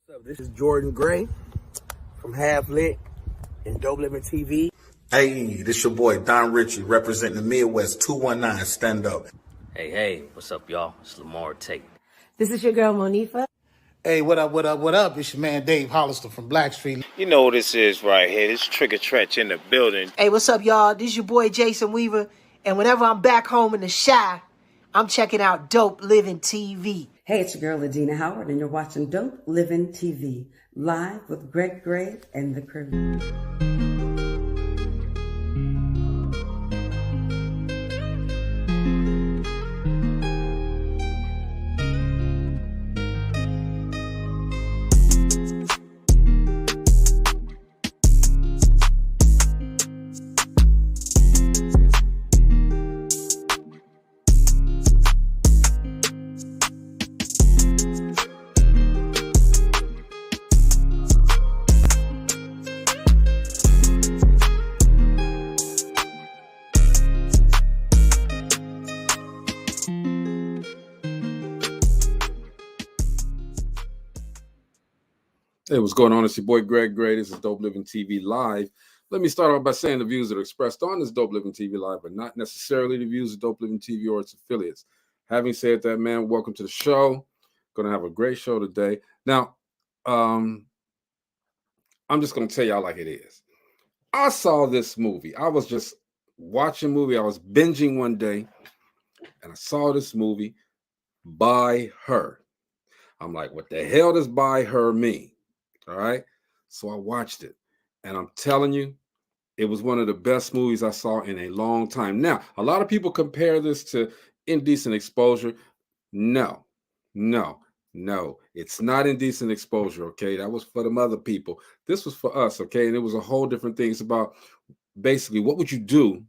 What's up? This is Jordan Gray from Half Lit and DopelivenTV. Hey, this your boy Don Ritchie representing the Midwest 219 Stand Up. Hey, what's up, y'all? It's Lamar Tate. This is your girl, Monifa. Hey, what up? It's your man Dave Hollister from Blackstreet. You know what this is right here. This Trigger Trench in the building. Hey, what's up, y'all? This is your boy Jason Weaver. And whenever I'm back home in the Chi, I'm checking out Dope Living TV. Hey, it's your girl, Adina Howard, and you're watching Dope Living TV, live with Greg Gray and the crew. Hey, what's going on? It's your boy Greg Gray. This is Dope Living TV Live. Let me start off by saying the views that are expressed on this Dope Living TV Live are not necessarily the views of Dope Living TV or its affiliates. Having said that, man, welcome to the show. Going to have a great show today. Now, I'm just going to tell y'all like it is. I saw this movie. I was just watching a movie. I was binging one day, and I saw this movie, By Her. I'm like, what the hell does By Her mean? All right. So I watched it, and I'm telling you, it was one of the best movies I saw in a long time. Now, a lot of people compare this to Indecent Exposure. No, it's not Indecent Exposure. Okay. That was for them other people. This was for us. Okay. And it was a whole different thing. It's about basically what would you do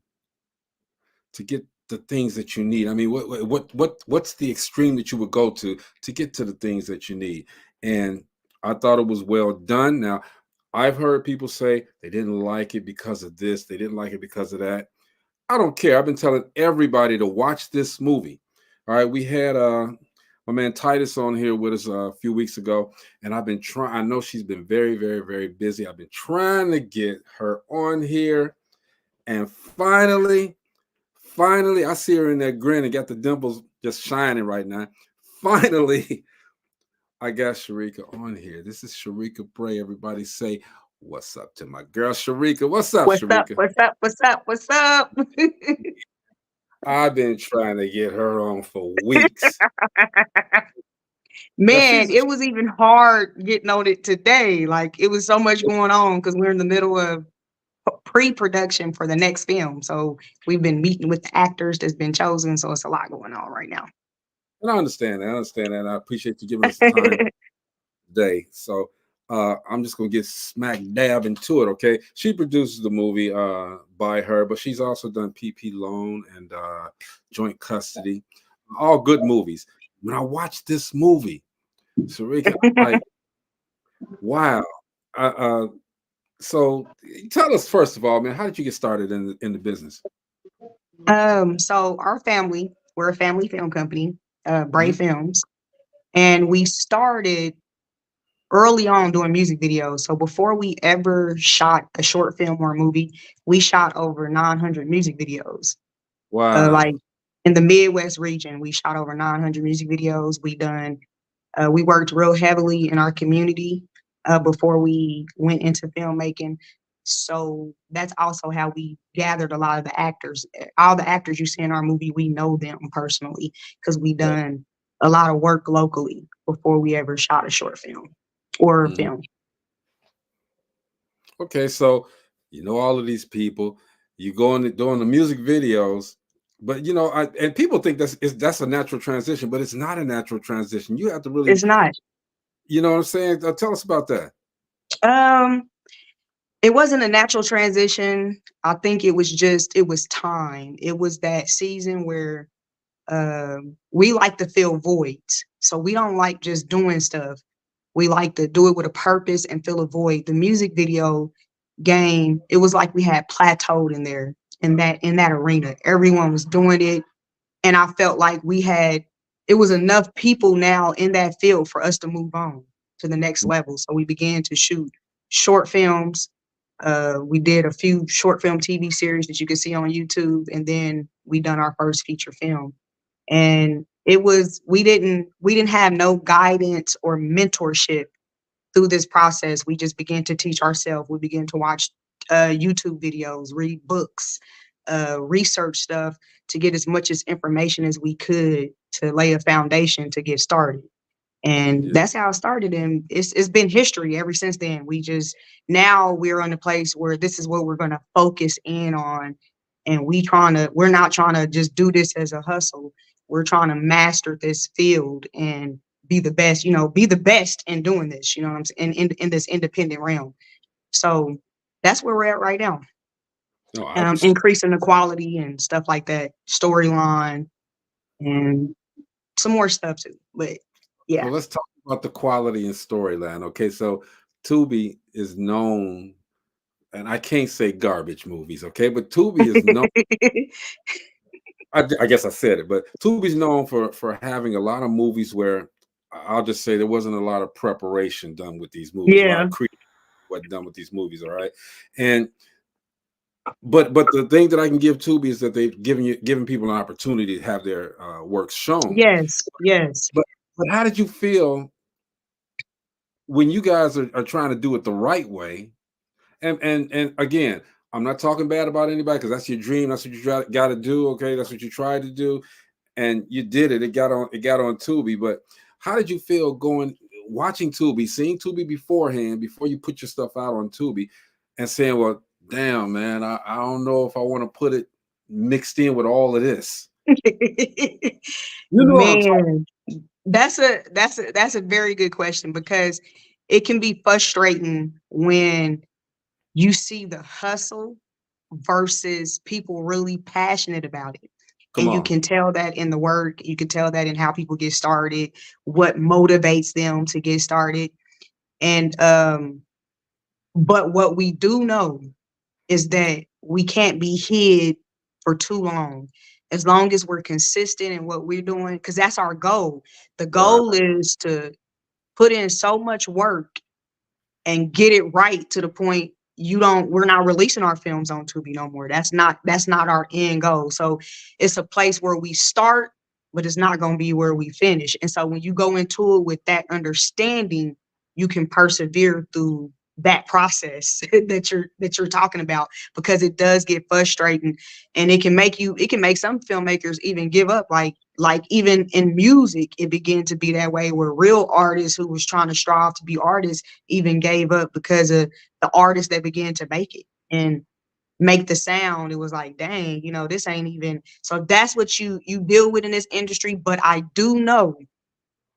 to get the things that you need. I mean, what's the extreme that you would go to get to the things that you need? And I thought it was well done. Now, I've heard people say they didn't like it because of this, they didn't like it because of that. I don't care. I've been telling everybody to watch this movie. All right, we had my man Titus on here with us a few weeks ago, and I've been trying. I know she's been very, very, very busy. I've been trying to get her on here, and finally, I see her in that grin and got the dimples just shining right now. Finally, I got Sherika on here. This is Sherika Bray. Everybody say what's up to my girl Sherika. What's up, Sherika? What's up? I've been trying to get her on for weeks. Man, it was even hard getting on it today. Like, it was so much going on because we're in the middle of pre-production for the next film. So we've been meeting with the actors that's been chosen. So it's a lot going on right now. And I understand that. I appreciate you giving us the time today. So I'm just going to get smack dab into it, okay? She produces the movie By Her, but she's also done PP Loan and Joint Custody. All good movies. When I watched this movie, Sherika, I'm like, wow. So tell us, first of all, man, how did you get started in the business? So our family, we're a family film company, Bray Films, and we started early on doing music videos. So before we ever shot a short film or a movie, we shot over 900 music videos. Wow. Like in the Midwest region, we shot over 900 music videos. We worked real heavily in our community before we went into filmmaking. So that's also how we gathered a lot of the actors. All the actors you see in our movie, we know them personally because we done a lot of work locally before we ever shot a short film or a film. Okay, so you know all of these people, you go in doing the music videos, but you know, and people think that's a natural transition, but it's not a natural transition. You have to really. It's not. You know what I'm saying? Tell us about that. It wasn't a natural transition. I think it was time. It was that season where we like to fill voids. So we don't like just doing stuff. We like to do it with a purpose and fill a void. The music video game, it was like we had plateaued in there in that arena. Everyone was doing it. And I felt like it was enough people now in that field for us to move on. to the next level. So we began to shoot short films. We did a few short film TV series that you can see on YouTube, and then we done our first feature film. And it was, we didn't have no guidance or mentorship through this process. We just began to teach ourselves. We began to watch YouTube videos, read books, research stuff to get as much as information as we could to lay a foundation to get started. And that's how it started. And it's been history ever since then. Now we're in a place where this is what we're going to focus in on. And we're not trying to just do this as a hustle. We're trying to master this field and be the best, be the best in doing this, you know what I'm saying, in this independent realm. So that's where we're at right now. No, Increasing the quality and stuff like that, storyline, and some more stuff too. But yeah. So let's talk about the quality and storyline. Okay, so Tubi is known, and I can't say garbage movies, okay, but Tubi is known. I guess I said it, but Tubi's known for having a lot of movies where I'll just say there wasn't a lot of preparation done with these movies. Yeah. A lot of creative wasn't done with these movies, all right? And but the thing that I can give Tubi is that they've given people an opportunity to have their works shown. Yes. But how did you feel when you guys are trying to do it the right way? And again, I'm not talking bad about anybody, because that's your dream. That's what you got to do. Okay, that's what you tried to do, and you did it. It got on Tubi. But how did you feel watching Tubi, seeing Tubi beforehand, before you put your stuff out on Tubi, and saying, "Well, damn, man, I don't know if I want to put it mixed in with all of this." Man, that's a very good question, because it can be frustrating when you see the hustle versus people really passionate about it. And you can tell that in the work, you can tell that in how people get started, what motivates them to get started. And but what we do know is that we can't be hid for too long. As long as we're consistent in what we're doing, because that's our goal. The goal is to put in so much work and get it right to the point we're not releasing our films on Tubi no more. That's not our end goal. So it's a place where we start, but it's not going to be where we finish. And so when you go into it with that understanding, you can persevere through that process that you're talking about, because it does get frustrating, and it can make some filmmakers even give up. Like even in music, it began to be that way, where real artists who was trying to strive to be artists even gave up because of the artists that began to make it and make the sound. It was like, dang, this ain't even. So that's what you deal with in this industry. But I do know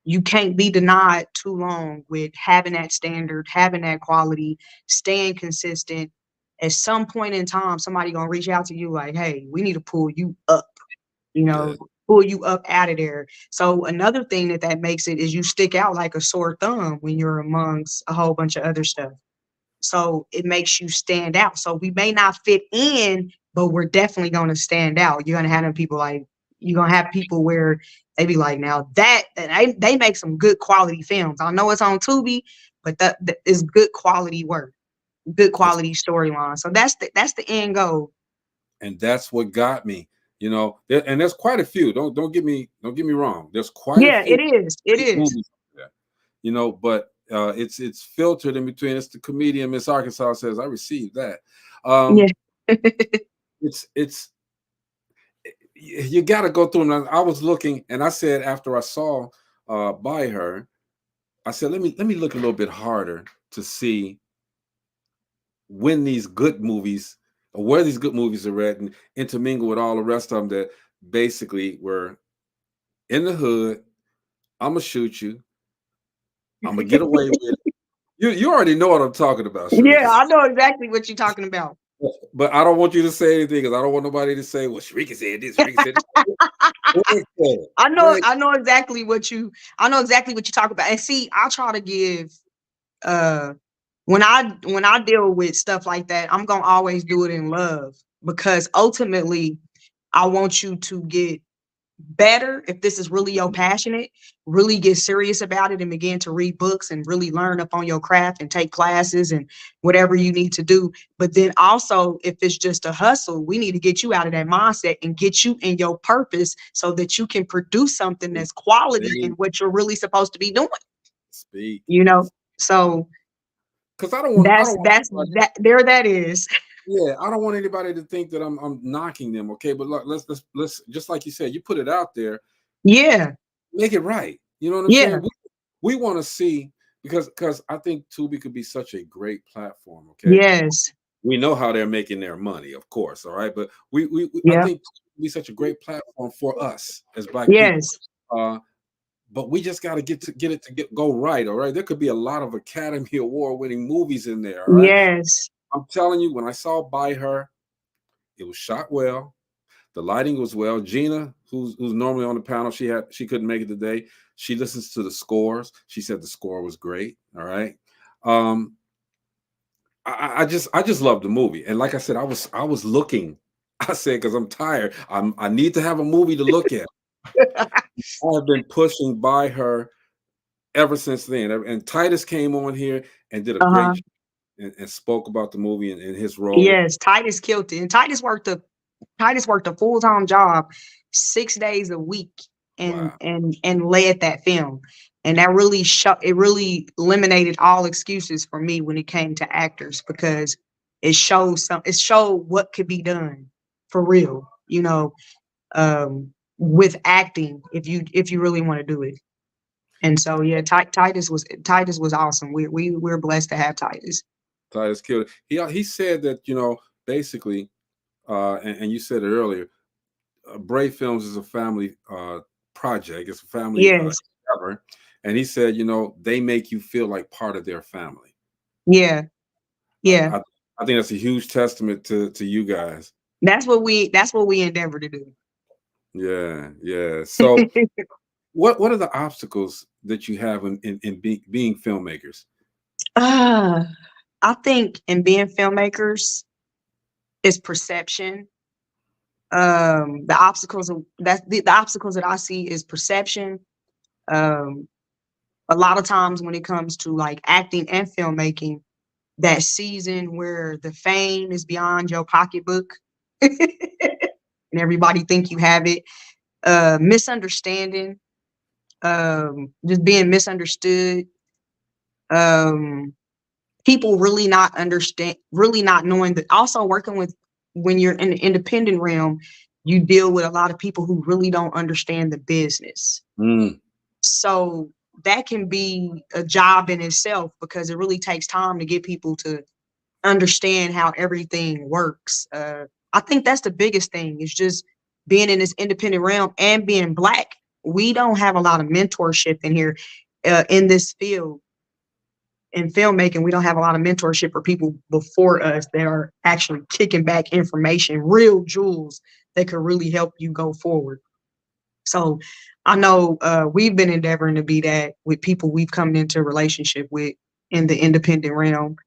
you can't be denied too long with having that standard, having that quality, staying consistent. At some point in time, somebody gonna reach out to you like, hey, we need to pull you up, pull you up out of there. So another thing that makes it is you stick out like a sore thumb when you're amongst a whole bunch of other stuff. So it makes you stand out. So we may not fit in, but we're definitely going to stand out. You're going to have them people you're going to have people where they be like, now they make some good quality films. I know it's on Tubi, but that is good quality work, good quality storyline. So that's the end goal. And that's what got me, and there's quite a few. Don't get me wrong. There's quite a few. It is. There, but it's filtered in between. It's the comedian Miss Arkansas says, I received that. It's you got to go through them. I was looking, and I said, after I saw By Her, I said, let me look a little bit harder to see when these good movies, or where these good movies are at, and intermingle with all the rest of them that basically were in the hood. I'm gonna shoot you. I'm gonna get away with it. You already know what I'm talking about, Sherika. Yeah, I know exactly what you're talking about. But I don't want you to say anything, because I don't want nobody to say, well, Sherika said this, Sherika said this. I know exactly what you're talking about. And see, I try to give when I deal with stuff like that, I'm gonna always do it in love, because ultimately I want you to get better if this is really your passionate, really get serious about it and begin to read books and really learn up on your craft and take classes and whatever you need to do. But then also, if it's just a hustle, we need to get you out of that mindset and get you in your purpose so that you can produce something that's quality in what you're really supposed to be doing. Speak. You know, so Because I don't want anybody, there that is. yeah, I don't want anybody to think that I'm knocking them. Okay, but look, let's just like you said, you put it out there, Yeah. make it right. You know what I'm Yeah. saying? We want to see because I think Tubi could be such a great platform. Okay. Yes. We know how they're making their money, of course. All right, but I Yeah. think Tubi could be such a great platform for us as Black Yes. people. But we just got to get it to go right. All right, there could be a lot of Academy Award winning movies in there. All right. Yes. I'm telling you, when I saw By Her, it was shot well. The lighting was well. Gina, who's normally on the panel, she couldn't make it today. She listens to the scores. She said the score was great. All right. I just love the movie. And like I said, I was looking. I said, because I'm tired. I need to have a movie to look at. I've been pushing By Her ever since then. And Titus came on here and did a great job and spoke about the movie and his role. Yes, Titus killed it. And Titus worked a full-time job 6 days a week and led that film. And that really eliminated all excuses for me when it came to actors, because it showed what could be done for real, you know, with acting if you really want to do it. And so yeah, Titus was awesome. We're blessed to have Titus. Titus killed it. He said that, you know, basically, and you said it earlier, Bray Films is a family project. It's a family endeavor. And he said, you know, they make you feel like part of their family. Yeah. Yeah. I think that's a huge testament to you guys. That's what we endeavor to do. Yeah, yeah. So what are the obstacles that you have in being filmmakers? I think in being filmmakers is perception. The obstacles that I see is perception. A lot of times when it comes to like acting and filmmaking, that season where the fame is beyond your pocketbook and everybody think you have it, misunderstanding, just being misunderstood, people really not knowing that. Also working with, when you're in the independent realm, you deal with a lot of people who really don't understand the business. So that can be a job in itself, because it really takes time to get people to understand how everything works. I think that's the biggest thing, is just being in this independent realm and being Black. We don't have a lot of mentorship in here, in this field. In filmmaking, we don't have a lot of mentorship for people before us that are actually kicking back information, real jewels that could really help you go forward. So I know we've been endeavoring to be that with people we've come into a relationship with in the independent realm.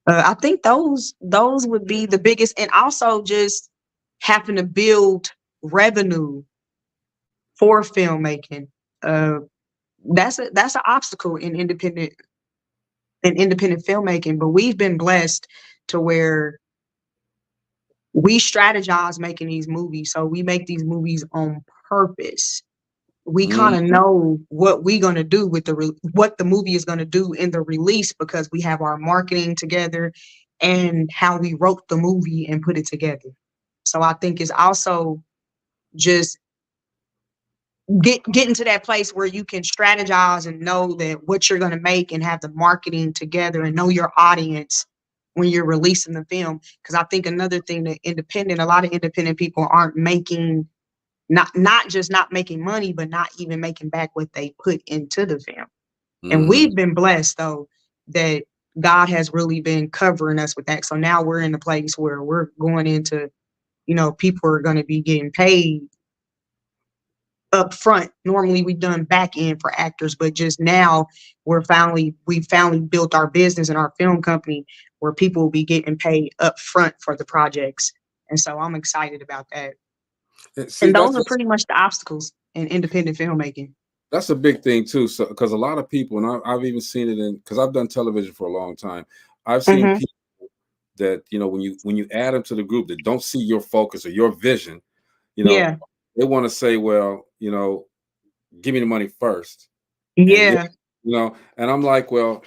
I think those would be the biggest, and also just having to build revenue for filmmaking. That's an obstacle in independent filmmaking. But we've been blessed to where we strategize making these movies. So we make these movies on purpose. We kind of know what we're going to do with what the movie is going to do in the release, because we have our marketing together and how we wrote the movie and put it together. So I think it's also just getting to that place where you can strategize and know that what you're going to make and have the marketing together and know your audience when you're releasing the film. Because I think another thing that a lot of independent people aren't making, not just not making money, but not even making back what they put into the film. And we've been blessed, though, that God has really been covering us with that. So now we're in a place where we're going into, people are going to be getting paid up front. Normally we've done back end for actors, but just now we finally built our business and our film company where people will be getting paid up front for the projects. And so I'm excited about that. See, And those are pretty much the obstacles in independent filmmaking. that's a big thing too. So, because a lot of people, and I've even seen it in, because I've done television for a long time. I've seen Mhm. people that, you know, when you add them to the group that don't see your focus or your vision, you know, Yeah. they want to say, well, you know, give me the money first, and then, Yeah. you know, and I'm like, well,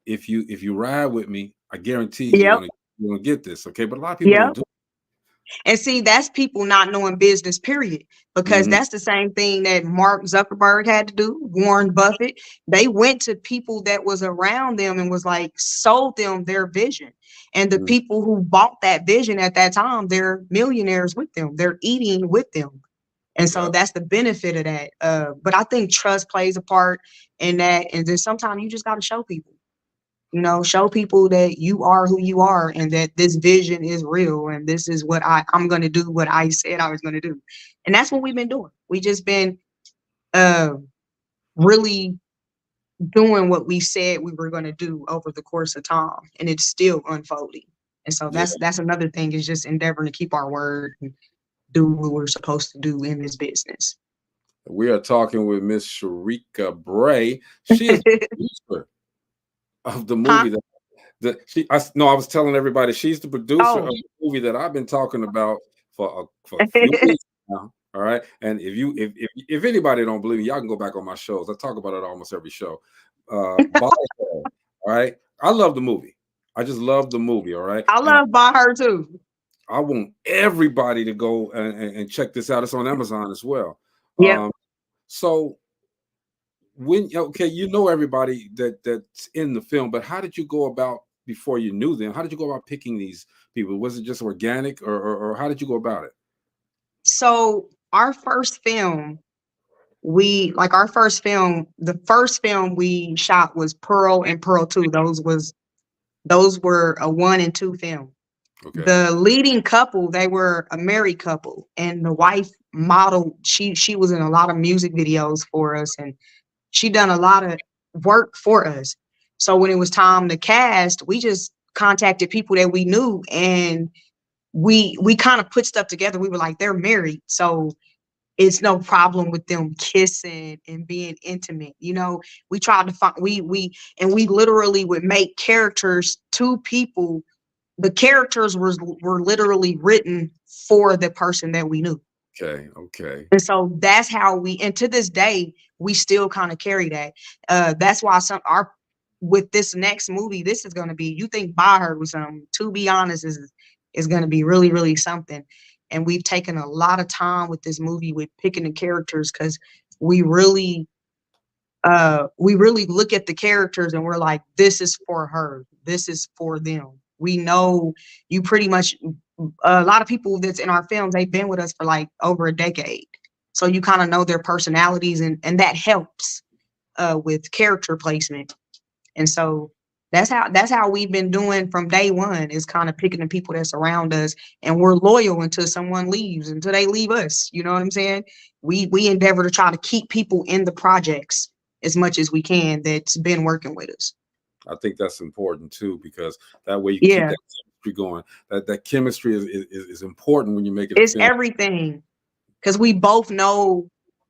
if you ride with me, I guarantee Yep. you're gonna get this, okay? But a lot of people Yep. don't do And see, that's people not knowing business, period. it. Because that's the same thing that Mark Zuckerberg had to do, Warren Buffett. They went to people that was around them and was like, sold them their vision. And the Mhm. people who bought that vision at that time, they're millionaires with them. They're eating with them. And so Yeah. that's the benefit of that. But I think trust plays a part in that. And then sometimes you just got to show people. You know, show people that you are who you are and that this vision is real and this is what I'm going to do what I said I was going to do. And that's what we've been doing. We just been really doing what we said we were going to do over the course of time, and it's still unfolding. And so Yeah. that's another thing, is just endeavoring to keep our word and do what we're supposed to do in this business. We are talking with Miss Sherika Bray. She is the producer of the movie Huh? I was telling everybody she's the producer of Oh. the movie that I've been talking about for a few weeks now. All right, and if anybody don't believe me, y'all can go back on my shows. I talk about it almost every show. All right, I love the movie. I just love the movie. All right, I and love By Her too. I want everybody to go and check this out. It's on Amazon as well. Yep. So when you know everybody that's in the film, but how did you go about before you knew them? How did you go about picking these people? Was it just organic, or how did you go about it? So our first film, the first film we shot was Pearl and Pearl 2. Those were a 1 and 2 film. Okay. The leading couple, they were a married couple, and the wife modeled, she was in a lot of music videos for us, and she done a lot of work for us. So when it was time to cast, we just contacted people that we knew, and we kind of put stuff together. We were like, they're married, so it's no problem with them kissing and being intimate. You know, we tried to find we literally would make characters to people. The characters were literally written for the person that we knew. Okay. Okay. And so that's how and to this day, we still kind of carry that. That's why with this next movie, this is going to be, you think By Her was something, to be honest, is going to be really, really something. And we've taken a lot of time with this movie with picking the characters, because we really look at the characters and we're like, this is for her, this is for them. We know you pretty much, a lot of people that's in our films, they've been with us for like over a decade. So you kind of know their personalities, and that helps with character placement. And so that's how we've been doing from day one, is kind of picking the people that surround us, and we're loyal until someone leaves, until they leave us. You know what I'm saying? We endeavor to try to keep people in the projects as much as we can that's been working with us. I think that's important too, because that way you keep Yeah, that chemistry going. That chemistry is important when you're making a it's film. everything, because we both know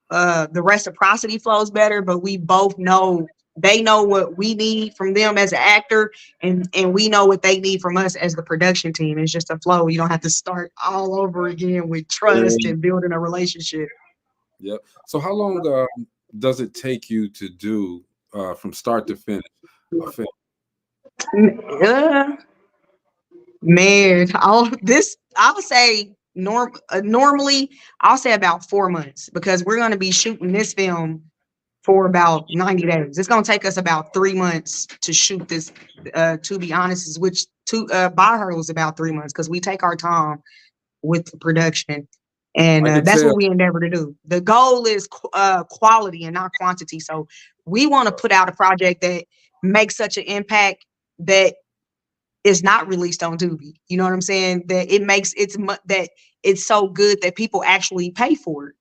the reciprocity flows better, but we both know they know what we need from them as an actor, and we know what they need from us as the production team. It's just a flow. You don't have to start all over again with trust and building a relationship. Yep. So how long does it take you to do from start to finish a film? Uh, Man, I would say normally I'll say about 4 months, because we're going to be shooting this film for about 90 days. It's going to take us about 3 months to shoot this, to be honest, which By Her was about 3 months, because we take our time with the production. And I can that's tell. what we endeavor to do. The goal is quality and not quantity. So we want to put out a project that makes such an impact that is not released on Tubi. You know what I'm saying? That that it's so good that people actually pay for it,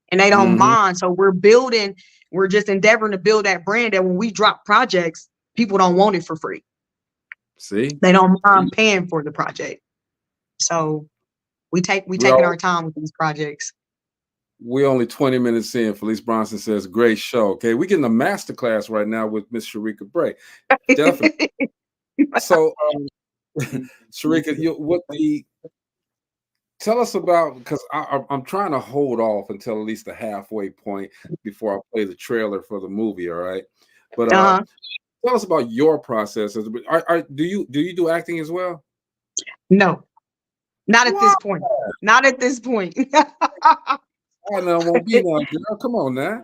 and they don't Mhm. mind. So we're just endeavoring to build that brand that when we drop projects, people don't want it for free. See? They don't mind paying for the project. So we We taking all our time with these projects. we're only 20 minutes in. Felice Bronson says, great show. Okay, we're getting a master class right now with Miss Sherika Bray. Definitely. So, Sherika, tell us about, because I'm trying to hold off until at least the halfway point before I play the trailer for the movie. All right, but tell us about your processes. Do you do acting as well? No, not at What? this point. Not at this point. I know, won't be now, girl. Come on now.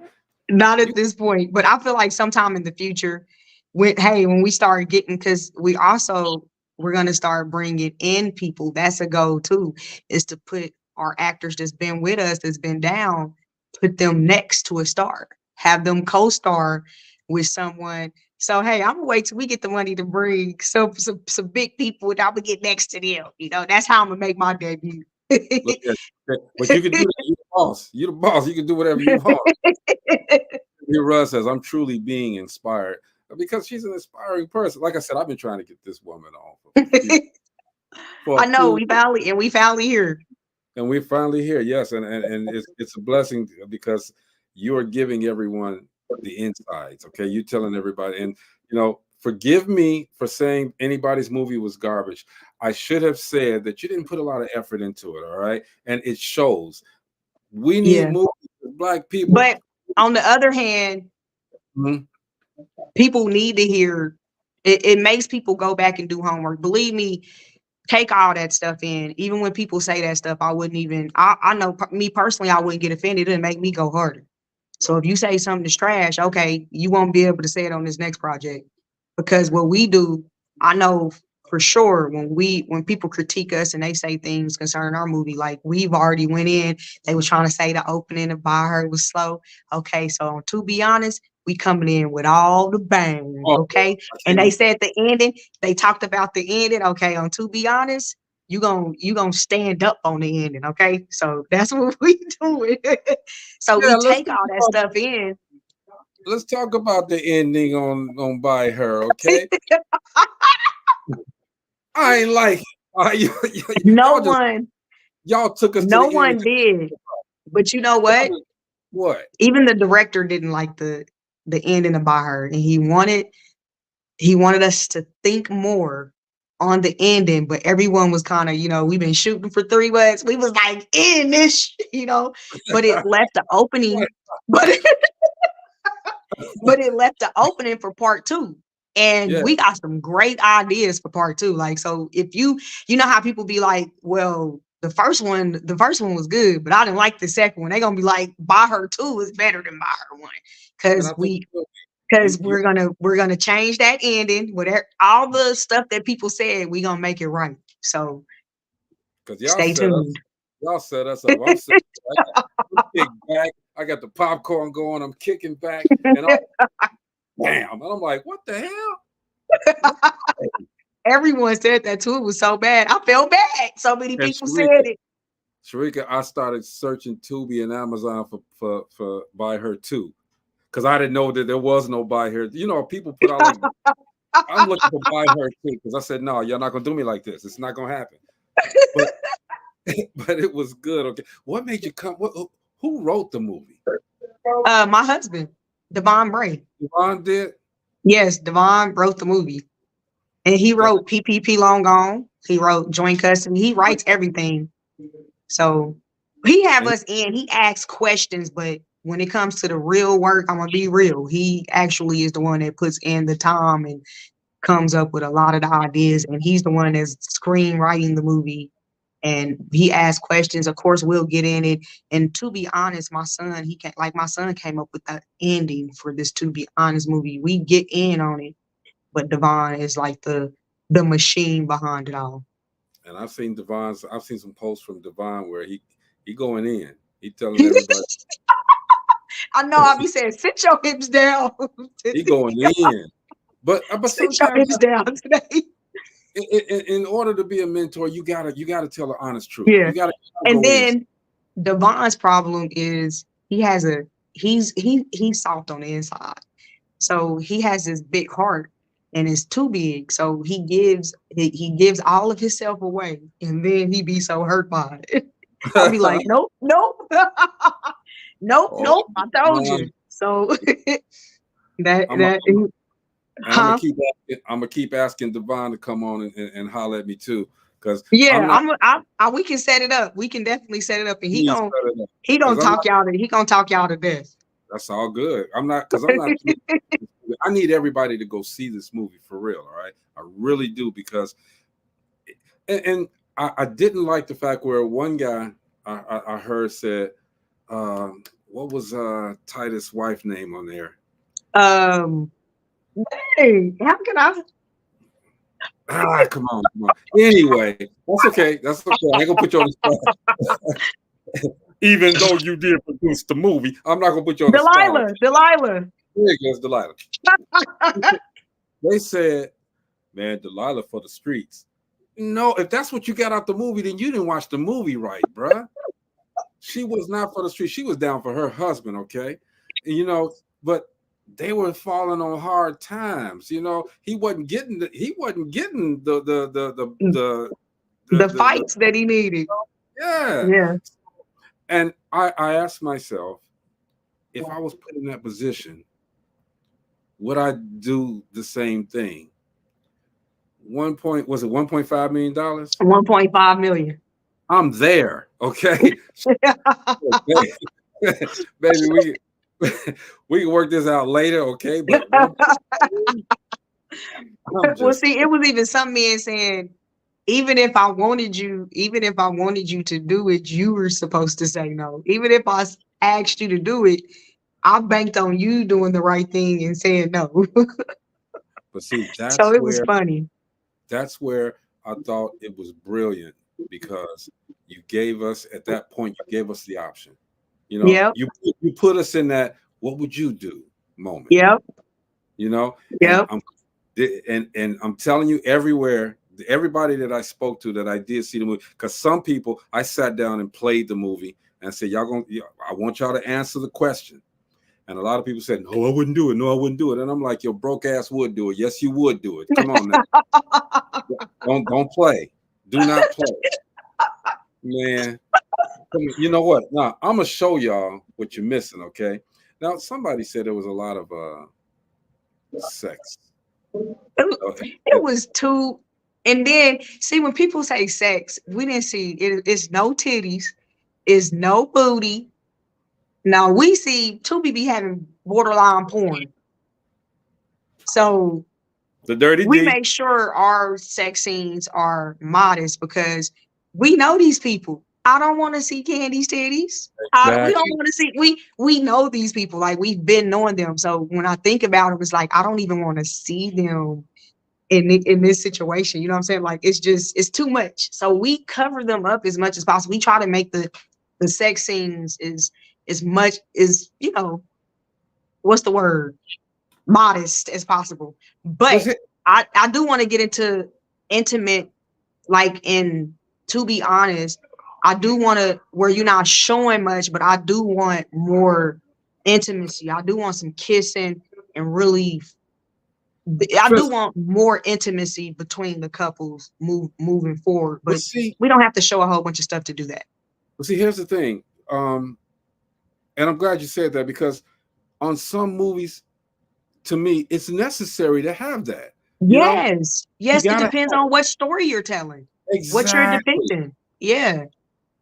Not at this point. But I feel like sometime in the future, when we start getting, because we're gonna start bringing in people. That's a goal too, is to put our actors that's been with us, that's been down, put them next to a star, have them co-star with someone. So hey, I'm gonna wait till we get the money to bring some big people, and I'm gonna get next to them. You know, that's how I'm gonna make my debut. Look at you. But you can do that. You're the boss. You're the boss. You can do whatever you want. Here, Russ says, I'm truly being inspired because she's an inspiring person. Like I said, I've been trying to get this woman on. I know we finally here. And we're finally here. Yes, and it's a blessing because you are giving everyone the insights. Okay, you're telling everybody, and forgive me for saying anybody's movie was garbage. I should have said that you didn't put a lot of effort into it. All right, and it shows. We need movies with Black people. But on the other hand, people need to hear. It makes people go back and do homework. Believe me, take all that stuff in. Even when people say that stuff, I wouldn't even. I know me personally, I wouldn't get offended. It'd make me go harder. So if you say something is trash, okay, you won't be able to say it on this next project. Because what we do, I know for sure when people critique us and they say things concerning our movie, like we've already went in, they were trying to say the opening of By Her was slow. Okay, so to be honest, we coming in with all the bang. Okay, and they said the ending, they talked about the ending. Okay, on To Be Honest, you gonna stand up on the ending. Okay, so that's what we doing. So we take all that stuff in. Let's talk about the ending on By Her, okay? I ain't like it. Y'all took us. No one did. But you know what? What? Even the director didn't like the ending of By Her, and he wanted us to think more on the ending. But everyone was kind of, we've been shooting for 3 months. We was like in this, but it left the opening. But it left the opening for part 2. And we got some great ideas for part 2. Like, so if you know how people be like, well, the first one was good, but I didn't like the second one. They're gonna be like, By Her 2 is better than By Her 1. Because we're gonna change that ending. Whatever all the stuff that people said, we're gonna make it right. So stay tuned. Y'all set us up. I'm sitting back. I got the popcorn going. I'm kicking back, and bam! And I'm like, "What the hell?" Everyone said that too. It was so bad. I felt bad. So many people said it. Sherika, I started searching Tubi and Amazon for By Her 2 because I didn't know that there was no By Her. People put out like, I'm looking for By Her 2 because I said, no, you're not gonna do me like this. It's not gonna happen. But it was good. Okay, what made you come? Who wrote the movie? My husband, Devon Bray. Devon did? Yes, Devon wrote the movie. And he wrote PPP Long Gone. He wrote Joint Custody. He writes everything. So he have us in. He asks questions, but when it comes to the real work, I'm going to be real. He actually is the one that puts in the time and comes up with a lot of the ideas. And he's the one that's screenwriting the movie. And he asked questions. Of course, we'll get in it. And to be honest, my son came up with the ending for this To Be Honest movie. We get in on it, but Devon is like the machine behind it all. And I've seen some posts from Devon where he going in. He telling everybody. I know. I'll be saying, sit your hips down. He going in. But sit your hips down today. In order to be a mentor, you gotta tell the honest truth. Yeah. You gotta and then Devon's problem is he's soft on the inside. So he has this big heart, and it's too big. So he gives all of himself away, and then he be so hurt by it. I'll be like, nope, nope, nope, Oh, nope. I told you. So that I'm that huh? gonna keep asking Devon to come on and holler at me too, because I'm Yeah, not. we can set it up. We can definitely set it up, and Please set it up, he gonna 'cause I'm talk not. y'all to death. That's all good. I'm not, because I'm not. I need everybody to go see this movie for real. All right, I really do, because and I didn't like the fact where one guy I heard said, what was Titus' wife name on there? Hey, how can I? Come on. Anyway, that's okay. That's okay. I ain't gonna put you on the spot. Even though you did produce the movie, I'm not gonna put you on the spot. Delilah. There goes Delilah. They said, man, Delilah for the streets. No, if that's what you got out the movie, then you didn't watch the movie right, bruh. She was not for the streets. She was down for her husband, okay? You know, but they were falling on hard times. You know, he wasn't getting the fights that he needed. Yeah. Yeah. And I asked myself, if I was put in that position, would I do the same thing? Was it $1.5 million? $1.5 million. I'm there, okay? Baby, we can work this out later, okay? But well, see, it was even some men saying, even if I wanted you to do it, you were supposed to say no. Even if I asked you to do it, I banked on you doing the right thing and saying no. But see, so it was funny. That's where I thought it was brilliant, because you gave us, at that point, you gave us the option. You know, yep. you put us in that what would you do moment. Yep. You know, yep. And I'm telling you, everybody that I spoke to that I did see the movie, because some people I sat down and played the movie and said, I want y'all to answer the question. And a lot of people said, no, I wouldn't do it. No, I wouldn't do it. And I'm like, your broke ass would do it. Yes, you would do it. Come on now. Don't play. Do not play. Man, you know what? Now, I'm going to show y'all what you're missing, okay? Now, somebody said there was a lot of sex. It was too... And then, see, when people say sex, we didn't see it. It's no titties. It's no booty. Now we see Tubi be having borderline porn. So the dirty we D. make sure our sex scenes are modest, because we know these people. I don't want to see Candy's titties. Exactly. We don't want to see. We know these people. Like, we've been knowing them. So when I think about it, it's like I don't even want to see them in this situation. You know what I'm saying? Like, it's too much. So we cover them up as much as possible. We try to make the sex scenes as much as, you know, what's the word? Modest as possible. But I do want to get into intimate, like, to be honest, I do want to, where you're not showing much, but I do want more intimacy. I do want some kissing and really, I do want more intimacy between the couples moving forward. But see, we don't have to show a whole bunch of stuff to do that. Well, see, here's the thing. And I'm glad you said that, because on some movies, to me, it's necessary to have that. Yes. Yes, it depends on what story you're telling. Exactly. What you're depicting. Yeah.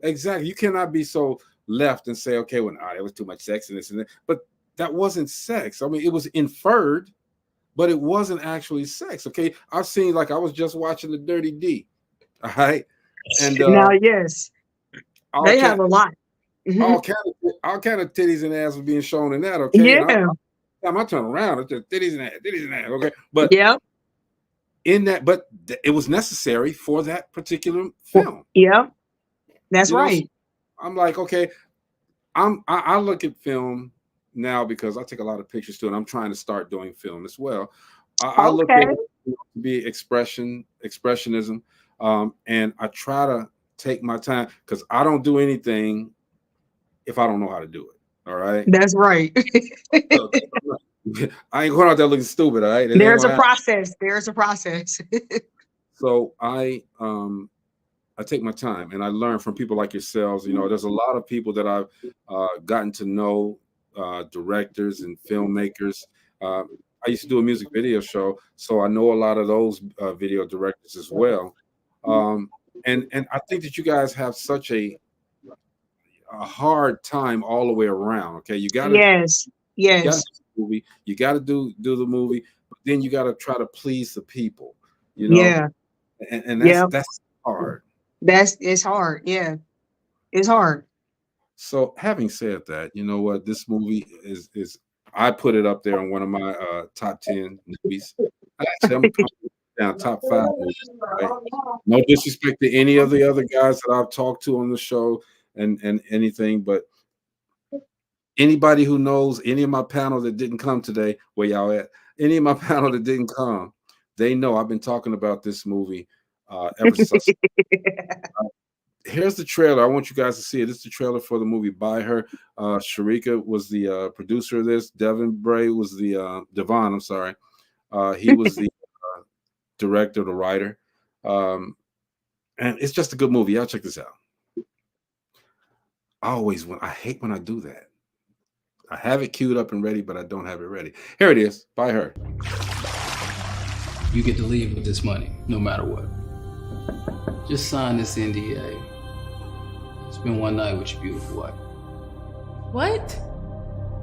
Exactly. You cannot be so left and say, okay, well, there was too much sex in this and that. But that wasn't sex. I mean, it was inferred, but it wasn't actually sex. Okay. I've seen, like, I was just watching the Dirty D. All right. And now, yes, they have a lot. All kind of titties and ass were being shown in that, okay? Yeah. I turn around, it's just titties and ass, okay? But yeah, in that, but it was necessary for that particular film. Yeah, that's right. I'm like, okay, I look at film now because I take a lot of pictures too, and I'm trying to start doing film as well. I look at it to be expressionism, and I try to take my time, because I don't do anything if I don't know how to do it. All right. That's right. I ain't going out there looking stupid, all right? It ain't There's a gonna happen. process. There's a process. So I take my time and I learn from people like yourselves. You know, there's a lot of people that I've gotten to know, directors and filmmakers. I used to do a music video show, so I know a lot of those video directors as well. And I think that you guys have such a hard time all the way around. Okay, you got to Yes. Yes. movie, you got to do the movie, but then you got to try to please the people. You know, Yeah. and Yeah. that's hard. It's hard. Yeah. It's hard. So having said that, you know what, this movie is I put it up there on one of my top 10 movies. Actually, I'm putting it down top 5 movies. Right? No disrespect to any of the other guys that I've talked to on the show and anything, but anybody who knows any of my panel that didn't come today, where y'all at? Any of my panel that didn't come, they know I've been talking about this movie ever since. Here's the trailer. I want you guys to see it. This is the trailer for the movie By Her. Sherika was the producer of this. Devin Bray was the Devon. I'm sorry. He was the director, the writer, and it's just a good movie. Y'all check this out. I hate when I do that. I have it queued up and ready, but I don't have it ready. Here it is. By Her. You get to leave with this money, no matter what. Just sign this NDA. Spend one night with your beautiful wife. What?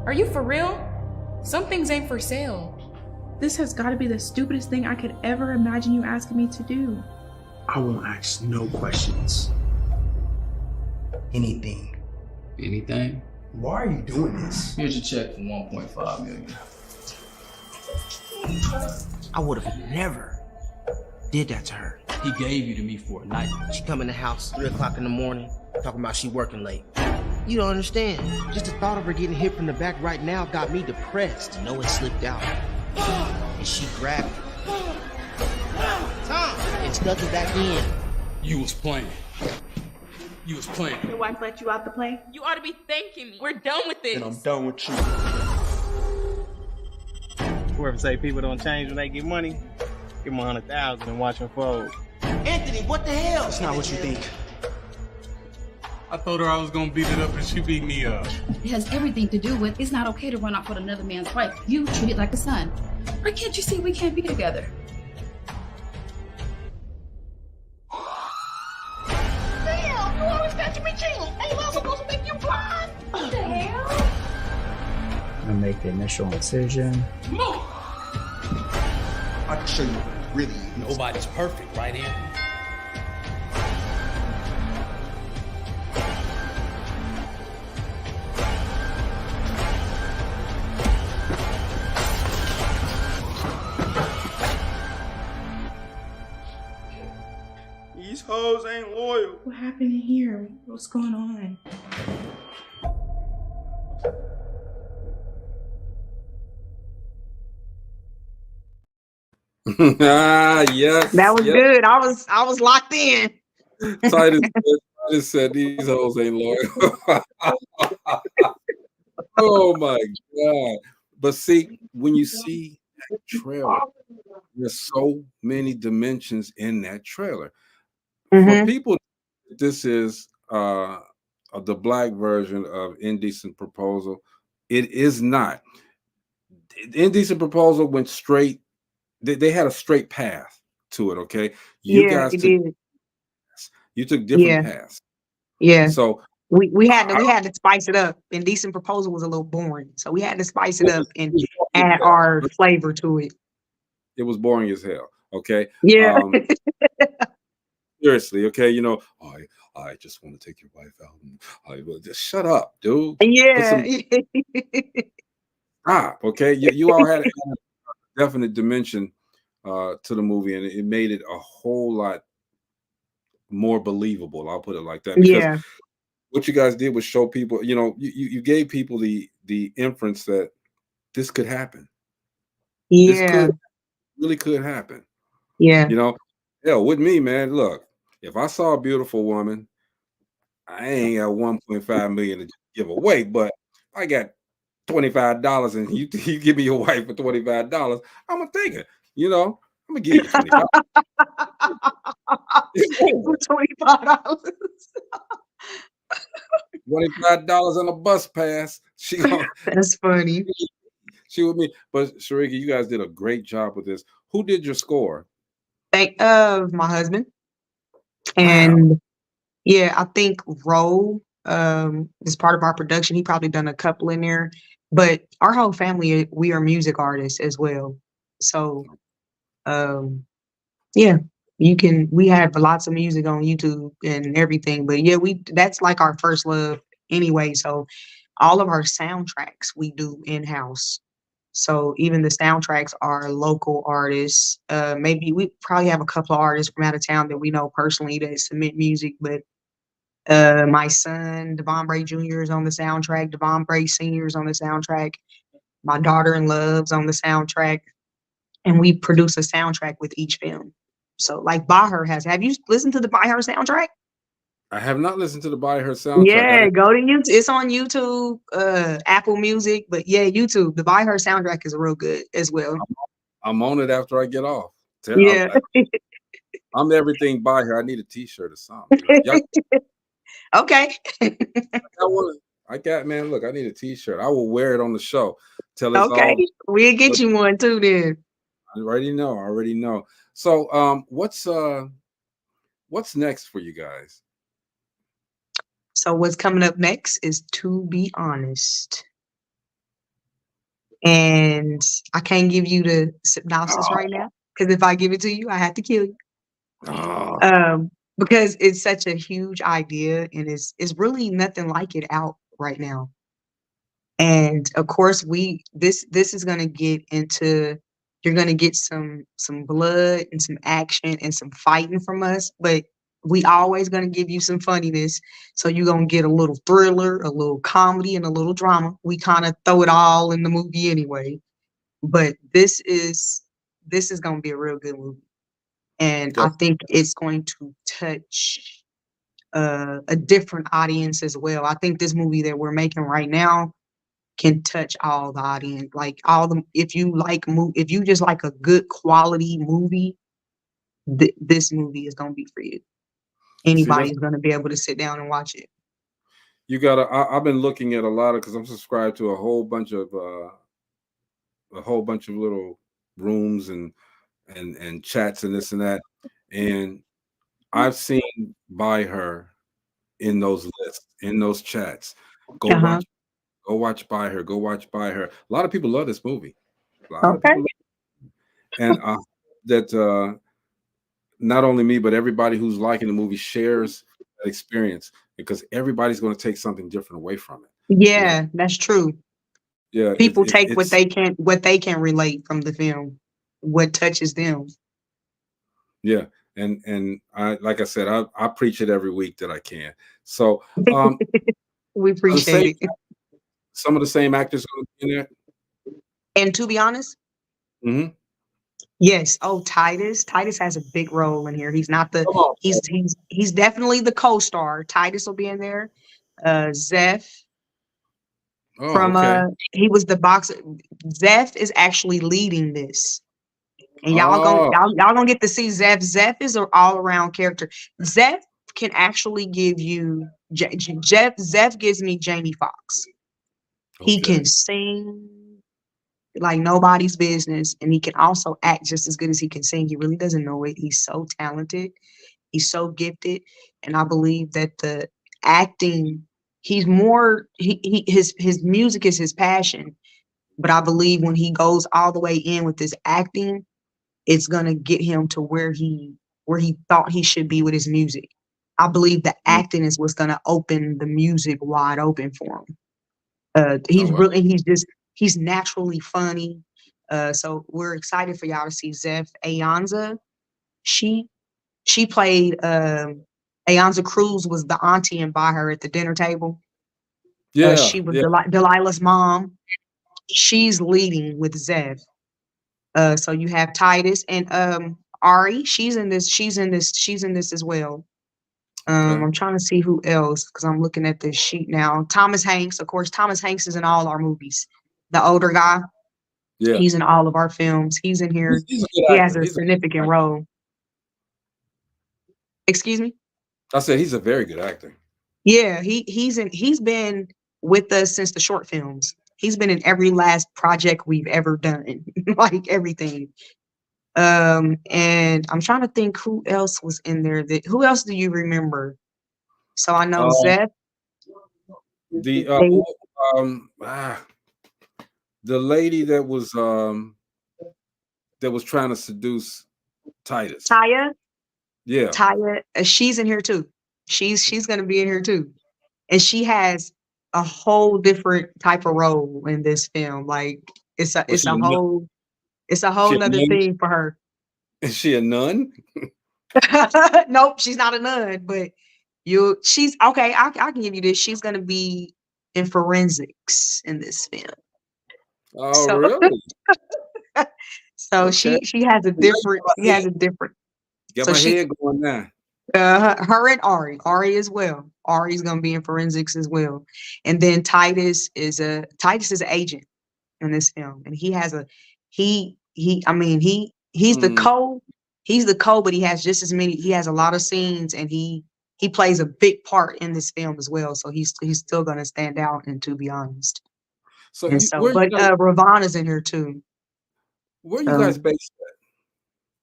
Are you for real? Some things ain't for sale. This has got to be the stupidest thing I could ever imagine you asking me to do. I won't ask no questions. Anything. Anything? Why are you doing this? Here's your check for $1.5 million. I would have never did that to her. He gave you to me for a night. She come in the house 3 o'clock in the morning, talking about she working late. You don't understand. Just the thought of her getting hit from the back right now got me depressed. You know it slipped out. And she grabbed it. Tom! And stuck it back in. You was playing. You was playing. Your wife let you out the play? You ought to be thanking me. We're done with this. And I'm done with you. Whoever say people don't change when they get money, give them 100,000 and watch them fold. Anthony, what the hell? That's not what you think. I told her I was gonna beat it up and she beat me up. It has everything to do with it's not okay to run off with another man's wife. You treat it like a son. Why can't you see we can't be together? Damn, you always got to be cheating. Ain't I supposed to make you blind? What the hell? I'm gonna make the initial incision. Move! I can show you what it really is. Nobody's perfect, right, Anthony? These hoes ain't loyal. What happened in here? What's going on? Yes. That was good. I was locked in. Titus said these hoes ain't loyal. Oh my God. But see, when you see that trailer, there's so many dimensions in that trailer. For people, this is the black version of Indecent Proposal. It is not. Indecent Proposal went straight. They had a straight path to it. Okay, you guys took different paths. Yeah. So we had to spice it up. Indecent Proposal was a little boring, so we had to spice it up and add our flavor to it. It was boring as hell. Okay. Yeah. Seriously. Okay. You know, I just want to take your wife out. I will just shut up, dude. Yeah. Stop. Okay. You all had a definite dimension to the movie, and it made it a whole lot more believable. I'll put it like that. Because what you guys did was show people, you know, you gave people the inference that this could happen. Yeah. This really could happen. Yeah. You know, hell, with me, man, look, if I saw a beautiful woman, I ain't got 1.5 million to give away, but I got $25 and you give me your wife for $25, I'm gonna take it. You know, I'm gonna give you 25. $25. $25 on a bus pass. That's funny. She with me. But Sherika, you guys did a great job with this. Who did your score? Thank my husband. And yeah, I think Ro is part of our production. He probably done a couple in there. But our whole family, we are music artists as well. So yeah, we have lots of music on YouTube and everything. But yeah, that's like our first love anyway. So all of our soundtracks we do in-house. So even the soundtracks are local artists. Maybe we probably have a couple of artists from out of town that we know personally that submit music, but my son, Devon Bray Jr. is on the soundtrack. Devon Bray Sr. is on the soundtrack. My daughter in Love's on the soundtrack. And we produce a soundtrack with each film. So like have you listened to the By Her soundtrack? I have not listened to the By Her soundtrack. Yeah, go to YouTube. It's on YouTube, Apple Music, but yeah, YouTube. The By Her soundtrack is real good as well. I'm on it after I get off. Yeah. I'm everything By Her. I need a t-shirt or something. Okay. I got, man, look, I need a t-shirt. I will wear it on the show. Okay. We'll get you one too then. I already know. So what's next for you guys? So what's coming up next is To Be Honest. And I can't give you the synopsis right now, because if I give it to you, I have to kill you. Because it's such a huge idea and it's really nothing like it out right now. And of course this is gonna get into, you're gonna get some blood and some action and some fighting from us, but we always gonna give you some funniness. So you're gonna get a little thriller, a little comedy, and a little drama. We kind of throw it all in the movie anyway. But this is gonna be a real good movie. And I think it's going to touch a different audience as well. I think this movie that we're making right now can touch all the audience, like if you just like a good quality movie, this movie is gonna be for you. Anybody's gonna be able to sit down and watch it. You gotta. I've been looking at a lot of, because I'm subscribed to a whole bunch of little rooms and chats and this and that, and I've seen By Her in those lists, in those chats. Go watch By Her. Go watch By Her. A lot of people love this movie. And that not only me, but everybody who's liking the movie shares that experience, because everybody's going to take something different away from it. Yeah, that's true. Yeah, people take what they can relate from the film, what touches them. Yeah, and I, like I said, I preach it every week that I can. So we appreciate it. Some of the same actors going to be in there. And To Be Honest, yes. Oh, Titus has a big role in here. He's not he's definitely the co-star. Titus will be in there. Zeph he was the boxer. Zeph is actually leading this. And y'all gonna get to see Zeph. Zeph is an all-around character. Zeph can actually give you Zeph gives me Jamie Foxx. He can sing like nobody's business, and he can also act just as good as he can sing. He really doesn't know it. He's so talented. He's so gifted. And I believe that the acting, his music is his passion. But I believe when he goes all the way in with his acting, it's gonna get him to where he thought he should be with his music. I believe the acting is what's gonna open the music wide open for him. He's naturally funny. So we're excited for y'all to see Zeph. Ayanza, she played Ayanza Cruz was the auntie in By Her at the dinner table. Yeah, she was Delilah's mom. She's leading with Zeph. So you have Titus and Ari. She's in this as well. I'm trying to see who else, because I'm looking at this sheet now. Thomas Hanks, of course. Thomas Hanks is in all our movies. the older guy. Yeah. He's in all of our films. He's in here. He's a good He actor. has a significant role. Excuse me? I said he's a very good actor. Yeah, he's been with us since the short films. He's been in every last project we've ever done. Like everything. And I'm trying to think who else was in there. Who else do you remember? So I know Zeph. The the lady that was trying to seduce Titus. Taya. Yeah. Taya, she's in here too. She's gonna be in here too. And she has a whole different type of role in this film. Like it's a whole nother thing for her. Is she a nun? Nope, she's not a nun, but she's okay. I can give you this. She's gonna be in forensics in this film. Oh, really? So Okay. she has a different. Get so my head going now. Her and Ari as well. Ari's gonna be in forensics as well. And then Titus is an agent in this film, and he's the co. He's the co, but he has just as many. He has a lot of scenes, and he plays a big part in this film as well. So he's still gonna stand out. And to be honest, Ravon is in here too. Where are you guys based at?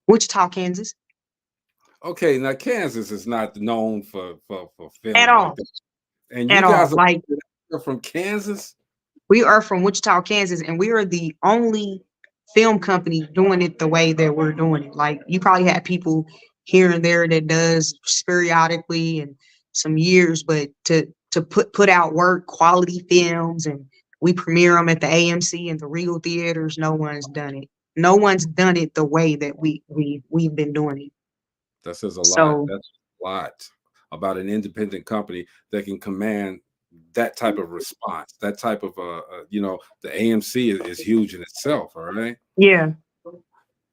Wichita, Kansas. Okay, now Kansas is not known for film At all. And you guys are from Kansas? We are from Wichita, Kansas, and we are the only film company doing it the way that we're doing it. Like you probably have people here and there that does periodically and some years, but to put out quality films, and we premiere them at the AMC and the Regal theaters, no one's done it. No one's done it the way that we've been doing it. That says a lot. That's a lot about an independent company that can command that type of response. That type of the AMC is huge in itself. All right. Yeah.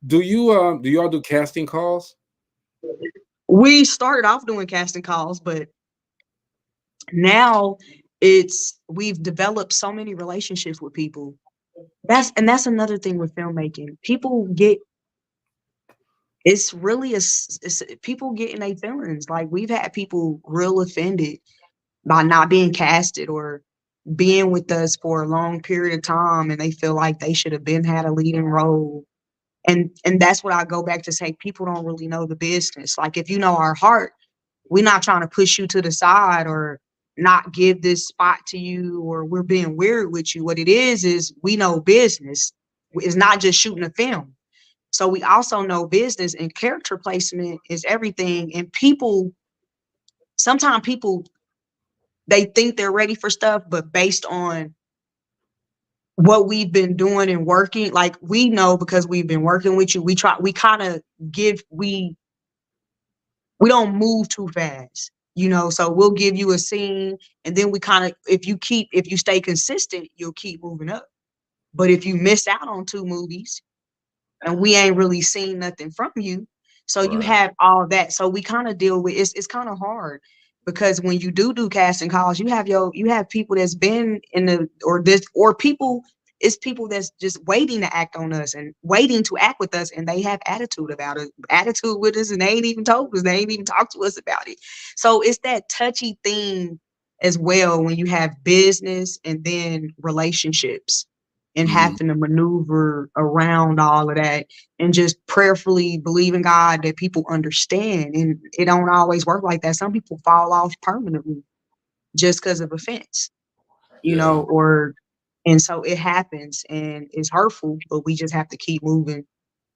Do y'all do casting calls? We started off doing casting calls, but now we've developed so many relationships with people. That's another thing with filmmaking. People get people getting their feelings. Like we've had people real offended by not being casted or being with us for a long period of time, and they feel like they should have had a leading role. And that's what I go back to say. People don't really know the business. Like if you know our heart, we're not trying to push you to the side or not give this spot to you, or we're being weird with you. What it is we know business. It's not just shooting a film. So we also know business, and character placement is everything. And sometimes people, they think they're ready for stuff, but based on what we've been doing and working, like we know because we've been working with you, we don't move too fast, so we'll give you a scene, and then we if you stay consistent, you'll keep moving up. But if you miss out on 2 movies and we ain't really seen nothing from you, so you have all that. So we kind of deal with it's kind of hard, because when you do casting calls, you have people that's been in it's people that's just waiting to act on us and waiting to act with us, and they have attitude with us, and they ain't even told us, they ain't even talked to us about it. So it's that touchy thing as well when you have business and then relationships, and having to maneuver around all of that, and just prayerfully believe in God that people understand. And it don't always work like that. Some people fall off permanently just because of offense, and so it happens, and it's hurtful, but we just have to keep moving.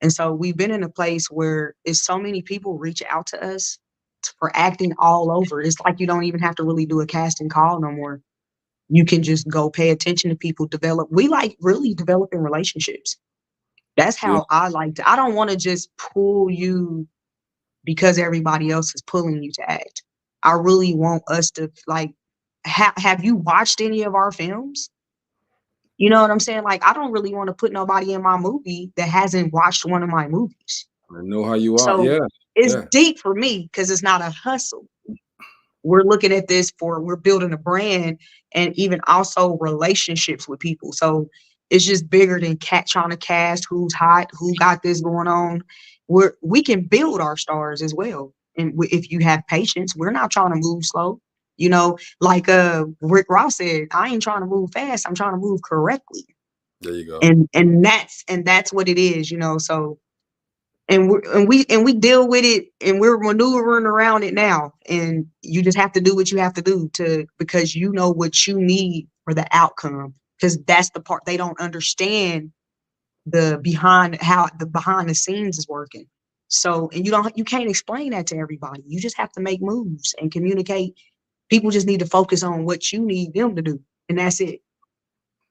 And so we've been in a place where it's so many people reach out to us for acting all over. It's like you don't even have to really do a casting call no more. You can just go pay attention to people, we like really developing relationships. That's how I like to. I don't want to just pull you because everybody else is pulling you to act. I really want us to have you watched any of our films? You know what I'm saying? Like, I don't really want to put nobody in my movie that hasn't watched one of my movies. I know how you are. So it's deep for me because it's not a hustle. We're looking at this we're building a brand, and even also relationships with people. So It's just bigger than trying to cast who's hot, who got this going on. We can build our stars as well. And if you have patience, we're not trying to move slow. You know, like Rick Ross said, I ain't trying to move fast. I'm trying to move correctly. There you go. And that's what it is, you know. So and we deal with it, and we're maneuvering around it now. And you just have to do what you have to do because you know what you need for the outcome. Because that's the part they don't understand, the behind the scenes is working. So, and you can't explain that to everybody. You just have to make moves and communicate. People just need to focus on what you need them to do, and that's it.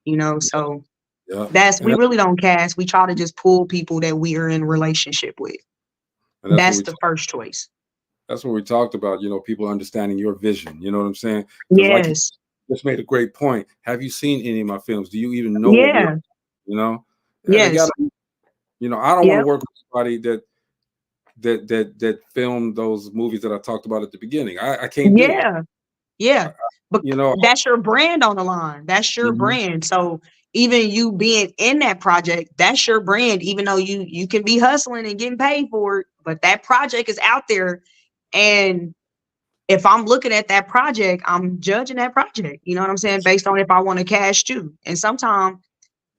You know, so we really don't cast. We try to just pull people that we are in relationship with. And that's the first choice. That's what we talked about, you know, people understanding your vision. You know what I'm saying? Yes. Like you just made a great point. Have you seen any of my films? Do you even know Yeah. you know? Yes. You know, I don't want to work with somebody that filmed those movies that I talked about at the beginning. I can't do it. Yeah. But you know, that's your brand on the line. That's your brand. So even you being in that project, that's your brand, even though you can be hustling and getting paid for it, but that project is out there. And if I'm looking at that project, I'm judging that project, you know what I'm saying? Based on if I want to cash you. And sometimes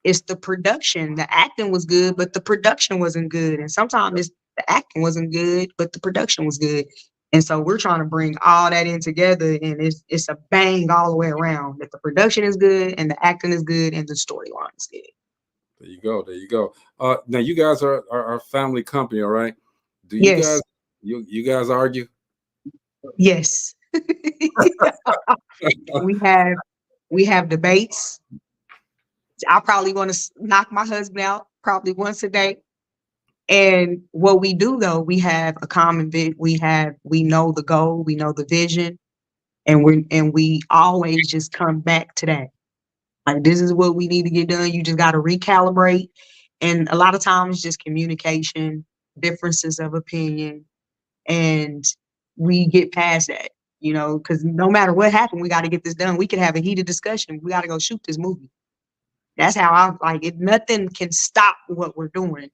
it's the production. The acting was good, but the production wasn't good. And sometimes it's the acting wasn't good, but the production was good. And so we're trying to bring all that in together, and it's a bang all the way around. That the production is good, and the acting is good, and the storyline is good. There you go. There you go. Now you guys are our family company, all right? Do you guys you guys argue? Yes. we have debates. I probably want to knock my husband out probably once a day. And what we do, though, we have a common we know the goal, we know the vision, and we always just come back to that. Like, this is what we need to get done. You just got to recalibrate. And a lot of times just communication, differences of opinion, and we get past that, you know, because no matter what happened, we got to get this done. We could have a heated discussion. We got to go shoot this movie. That's how I like it. Nothing can stop what we're doing.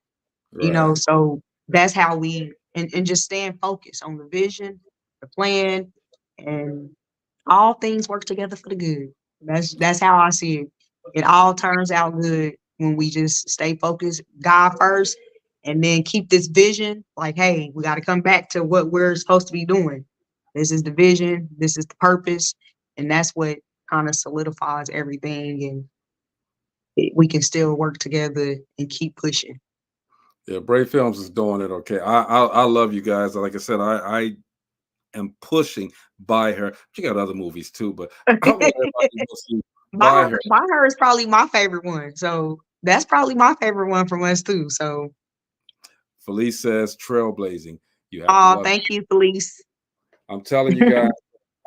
You know, so that's how we and just staying focused on the vision, the plan, and all things work together for the good. That's how I see it. It all turns out good when we just stay focused, God first, and then keep this vision. Like, hey, we got to come back to what we're supposed to be doing. This is the vision, this is the purpose, and that's what kind of solidifies everything, and we can still work together and keep pushing. Yeah, Bray Films is doing it. Okay, I love you guys. Like I said, I am pushing By Her. She got other movies too, but I want everybody to go see By Her. By Her is probably my favorite one. So that's probably my favorite one from us too. So Felice says trailblazing. You have to thank you, Felice. I'm telling you guys,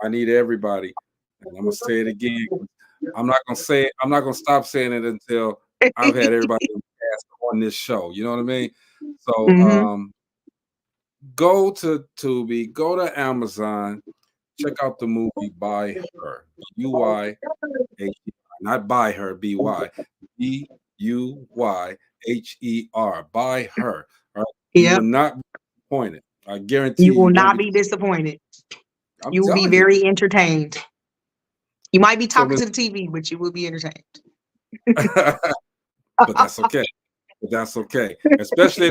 I need everybody. And I'm gonna say it again. I'm not gonna stop saying it until I've had everybody on this show. You know what I mean? So go to Tubi, go to Amazon, check out the movie By Her. B-U-Y, not By Her, B-Y. B-U-Y-H-E-R. By Her. All right? You will not be disappointed. I guarantee you will not be disappointed. You will be very entertained. You might be talking to the TV, but you will be entertained. But that's okay. That's okay. Especially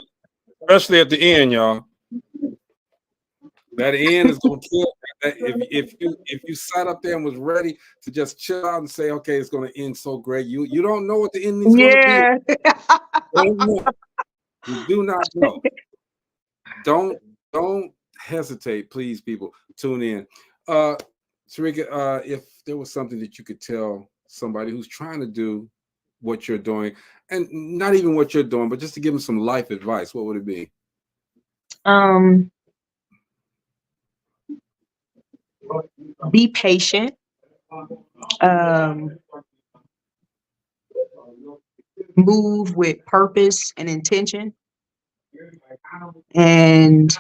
at the end, y'all. That end is gonna kill. If you sat up there and was ready to just chill out and say, okay, it's gonna end so great. You don't know what the ending is gonna be. You do not know. Don't hesitate, please, people. Tune in. Sherika, if there was something that you could tell somebody who's trying to do what you're doing, and not even what you're doing, but just to give them some life advice, what would it be? Be patient. Move with purpose and intention, and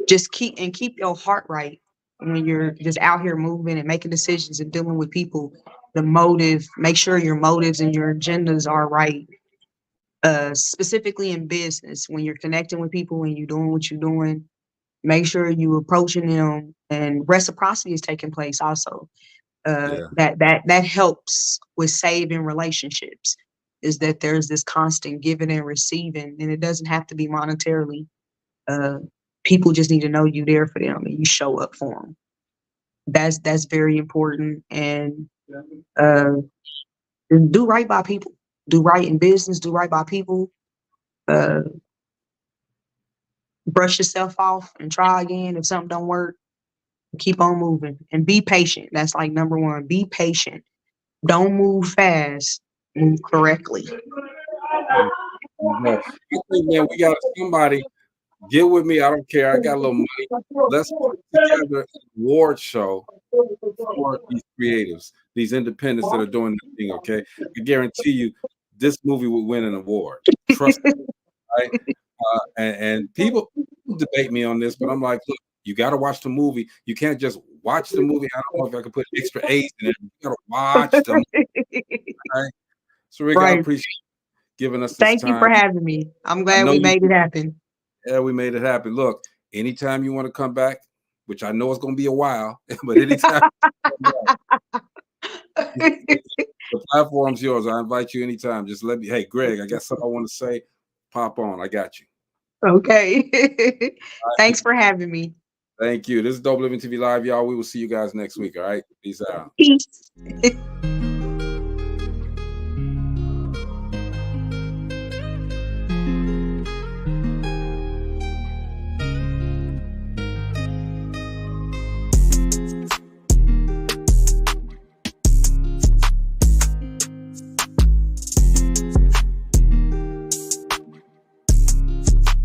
just keep your heart right when you're just out here moving and making decisions and dealing with people. the motive. Make sure your motives and your agendas are right. Specifically in business, when you're connecting with people and you're doing what you're doing, make sure you approaching them and reciprocity is taking place also. That helps with saving relationships, is that there's this constant giving and receiving, and it doesn't have to be monetarily. People just need to know you there for them and you show up for them. That's very important. And do right by people. Do right in business. Do right by people. Brush yourself off and try again if something don't work. Keep on moving and be patient. That's like number one. Be patient. Don't move fast. Move correctly. I think, man, we got somebody. Get with me. I don't care. I got a little money. Let's put together an award show for these creatives, these independents that are doing the thing. Okay, I guarantee you, this movie will win an award. Trust me. Right? And people debate me on this, but I'm like, look, you got to watch the movie. You can't just watch the movie. I don't know if I could put extra A's in it. You got to watch the movie. Right? So, Rick, I appreciate giving us this Thank time. you for having me. I'm glad we made it happen. Yeah, we made it happen. Look, anytime you want to come back, which I know it's going to be a while, but anytime the platform's yours. I invite you anytime. Just let me, hey, Greg, I got something I want to say. Pop on. I got you. Okay. Thanks for having me. Thank you. This is Dope Living TV Live, y'all. We will see you guys next week. All right. Peace out. Peace.